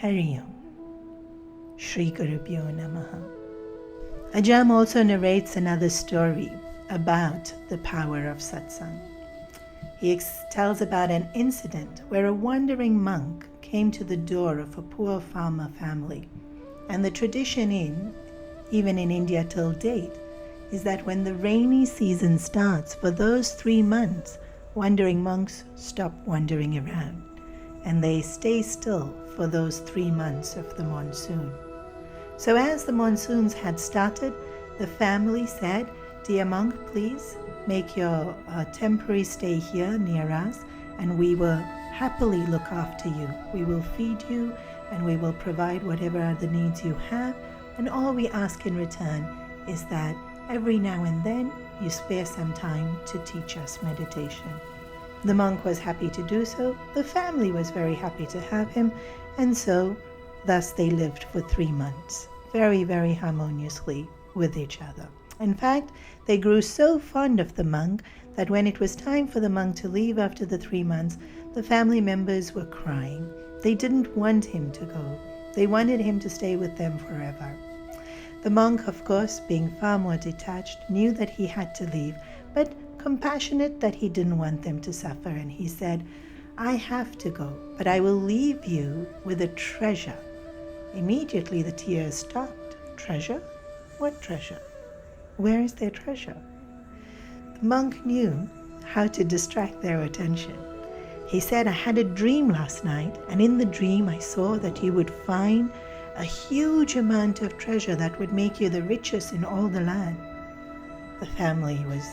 Hari Om. Shri Gurubhyo Namaha. Ajam also narrates another story about the power of satsang. He tells about an incident where a wandering monk came to the door of a poor farmer family. And the tradition even in India till date, is that when the rainy season starts, for those 3 months, wandering monks stop wandering around. And they stay still for those 3 months of the monsoon. So as the monsoons had started, the family said, "Dear monk, please make your temporary stay here near us, and we will happily look after you. We will feed you, and we will provide whatever other needs you have, and all we ask in return is that every now and then you spare some time to teach us meditation." The monk was happy to do so. The family was very happy to have him, and so thus they lived for 3 months, very, very harmoniously with each other. In fact, they grew so fond of the monk that when it was time for the monk to leave after the 3 months, the family members were crying. They didn't want him to go. They wanted him to stay with them forever. The monk, of course, being far more detached, knew that he had to leave, but compassionate that he didn't want them to suffer, and he said, "I have to go, but I will leave you with a treasure." Immediately the tears stopped. Treasure? What treasure? Where is their treasure? The monk knew how to distract their attention. He said, "I had a dream last night, and in the dream I saw that you would find a huge amount of treasure that would make you the richest in all the land." The family was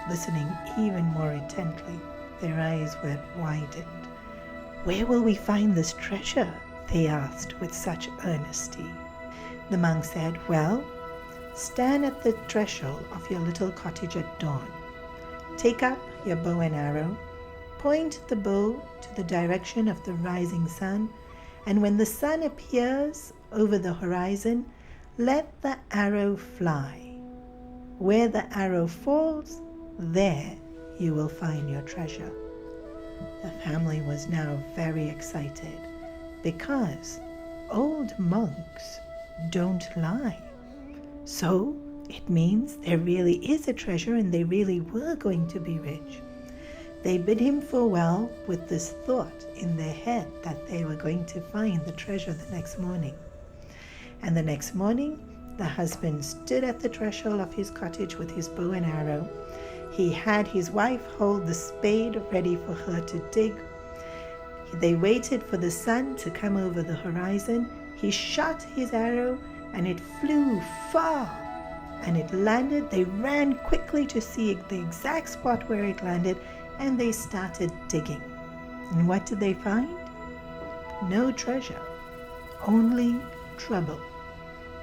listening even more intently. Their eyes were widened. "Where will we find this treasure?" they asked with such earnesty. The monk said, "Well, stand at the threshold of your little cottage at dawn. Take up your bow and arrow, point the bow to the direction of the rising sun, and when the sun appears over the horizon, let the arrow fly. Where the arrow falls, there you will find your treasure." The family was now very excited because old monks don't lie. So it means there really is a treasure and they really were going to be rich. They bid him farewell with this thought in their head that they were going to find the treasure the next morning. And the next morning, the husband stood at the threshold of his cottage with his bow and arrow. He had his wife hold the spade ready for her to dig. They waited for the sun to come over the horizon. He shot his arrow and it flew far and it landed. They ran quickly to see the exact spot where it landed, and they started digging. And what did they find? No treasure, only trouble.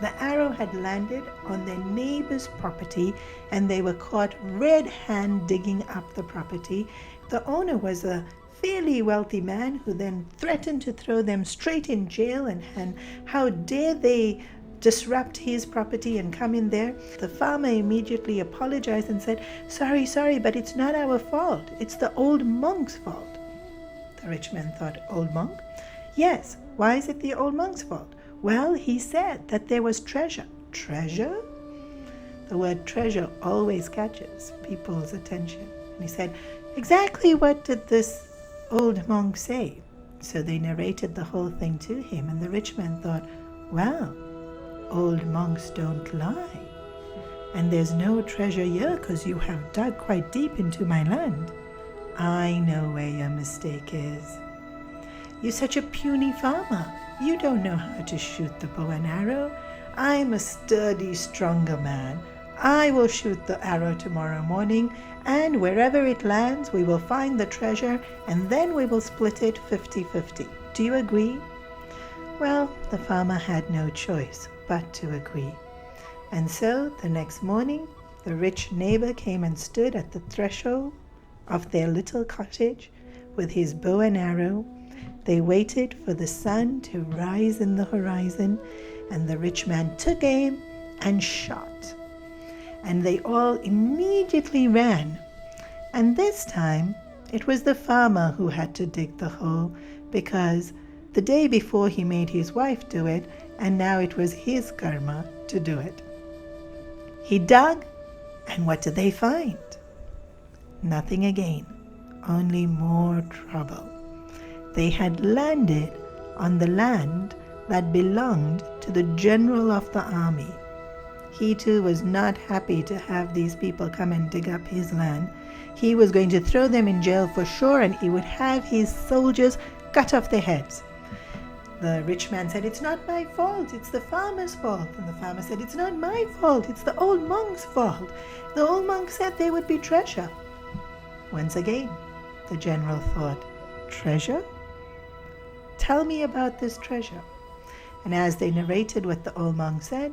The arrow had landed on their neighbor's property, and they were caught red-handed digging up the property. The owner was a fairly wealthy man who then threatened to throw them straight in jail, and how dare they disrupt his property and come in there. The farmer immediately apologized and said, sorry, but it's not our fault. It's the old monk's fault." The rich man thought, "Old monk?" "Yes, why is it the old monk's fault?" "Well, he said that there was treasure." "Treasure?" The word treasure always catches people's attention. And he said, "Exactly what did this old monk say?" So they narrated the whole thing to him, and the rich man thought, "Well, old monks don't lie. And there's no treasure here because you have dug quite deep into my land. I know where your mistake is. You're such a puny farmer. You don't know how to shoot the bow and arrow. I'm a sturdy, stronger man. I will shoot the arrow tomorrow morning, and wherever it lands, we will find the treasure, and then we will split it 50-50. Do you agree?" Well, the farmer had no choice but to agree. And so the next morning, the rich neighbor came and stood at the threshold of their little cottage with his bow and arrow. They waited for the sun to rise in the horizon, and the rich man took aim and shot. And they all immediately ran. And this time, it was the farmer who had to dig the hole, because The day before he made his wife do it, and now it was his karma to do it. He dug, and what did they find? Nothing again, only more trouble. They had landed on the land that belonged to the general of the army. He too was not happy to have these people come and dig up his land. He was going to throw them in jail for sure, and he would have his soldiers cut off their heads. The rich man said, "It's not my fault, it's the farmer's fault." And the farmer said, "It's not my fault, it's the old monk's fault. The old monk said there would be treasure." Once again, the general thought, "Treasure? Tell me about this treasure." And as they narrated what the old monk said,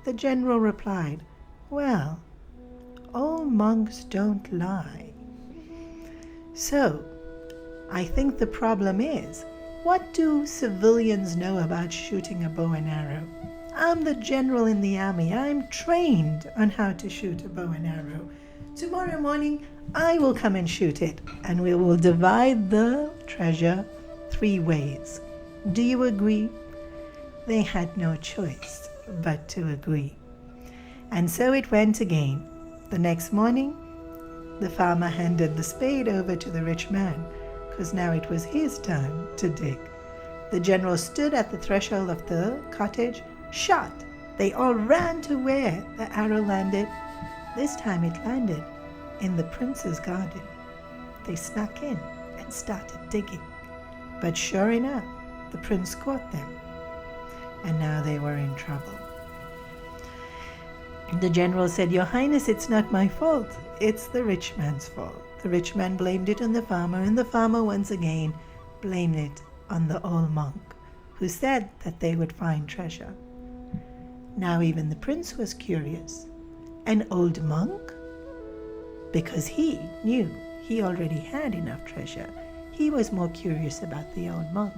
the general replied, "Well, old monks don't lie. So, I think the problem is, what do civilians know about shooting a bow and arrow? I'm the general in the army. I'm trained on how to shoot a bow and arrow. Tomorrow morning, I will come and shoot it, and we will divide the treasure 3 ways. Do you agree?" They had no choice but to agree. And so it went again. The next morning, the farmer handed the spade over to the rich man, because now it was his turn to dig. The general stood at the threshold of the cottage, shot. They all ran to where the arrow landed. This time it landed in the prince's garden. They snuck in and started digging. But sure enough, the prince caught them. And now they were in trouble. The general said, "Your Highness, it's not my fault. It's the rich man's fault." The rich man blamed it on the farmer, and the farmer once again blamed it on the old monk, who said that they would find treasure. Now even the prince was curious. An old monk? Because he knew he already had enough treasure, he was more curious about the old monk.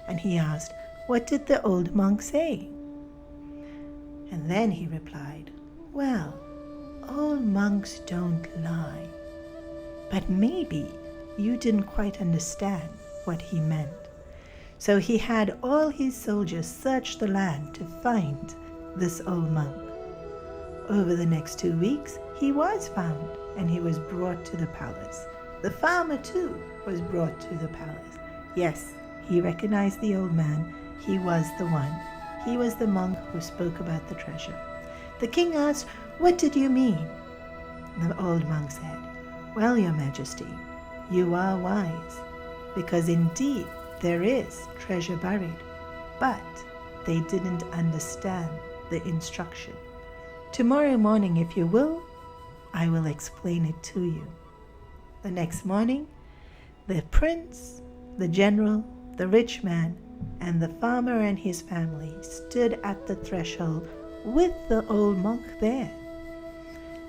And he asked, "What did the old monk say?" And then he replied, "Well, old monks don't lie. But maybe you didn't quite understand what he meant." So he had all his soldiers search the land to find this old monk. Over the next 2 weeks, he was found, and he was brought to the palace. The farmer too was brought to the palace. Yes, he recognized the old man. He was the one. He was the monk who spoke about the treasure. The king asked, "What did you mean?" The old monk said, "Well, Your Majesty, you are wise, because indeed there is treasure buried, but they didn't understand the instruction. Tomorrow morning, if you will, I will explain it to you." The next morning, the prince, the general, the rich man, and the farmer and his family stood at the threshold with the old monk there.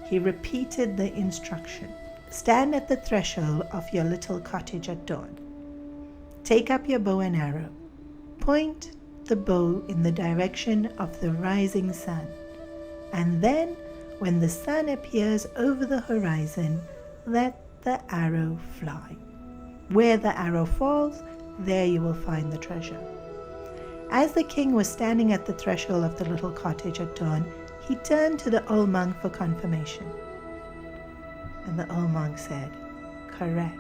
He repeated the instruction. "Stand at the threshold of your little cottage at dawn. Take up your bow and arrow. Point the bow in the direction of the rising sun. And then, when the sun appears over the horizon, let the arrow fly. Where the arrow falls, there you will find the treasure." As the king was standing at the threshold of the little cottage at dawn, he turned to the old monk for confirmation. And the old monk said, "Correct."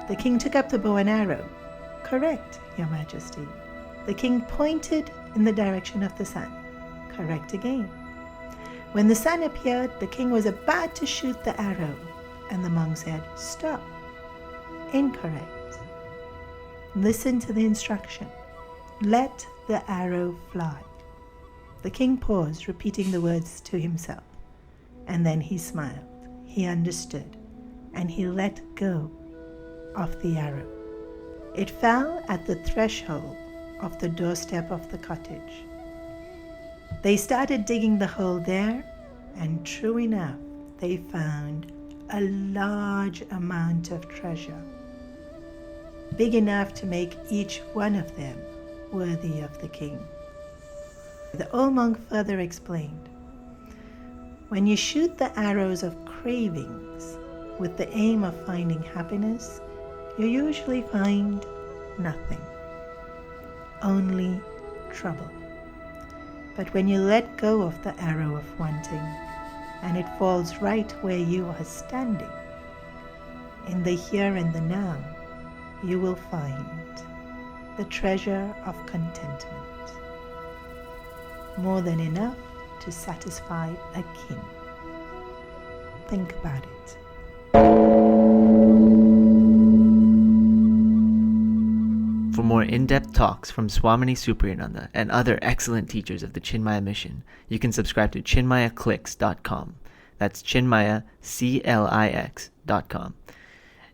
The king took up the bow and arrow. "Correct, Your Majesty." The king pointed in the direction of the sun. Correct again. When the sun appeared, the king was about to shoot the arrow, and the monk said, "Stop. Incorrect. Listen to the instruction. Let the arrow fly." The king paused, repeating the words to himself, and then he smiled. He understood, and he let go of the arrow. It fell at the threshold of the doorstep of the cottage. They started digging the hole there, and true enough, they found a large amount of treasure, big enough to make each one of them worthy of the king. The old monk further explained, "When you shoot the arrows of cravings with the aim of finding happiness, you usually find nothing, only trouble. But when you let go of the arrow of wanting, and it falls right where you are standing, in the here and the now, you will find the treasure of contentment, more than enough to satisfy a king. Think about it. For more in-depth talks from Swamini Supriyananda and other excellent teachers of the Chinmaya mission, you can subscribe to chinmayaclicks.com. That's Chinmaya, CLIX.com.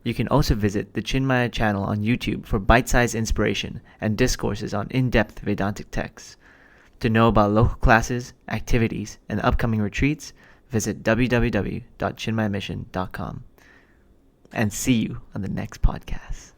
You can also visit the Chinmaya channel on YouTube for bite-sized inspiration and discourses on in-depth Vedantic texts. To know about local classes, activities, and upcoming retreats, visit www.chinmayamission.com. And see you on the next podcast.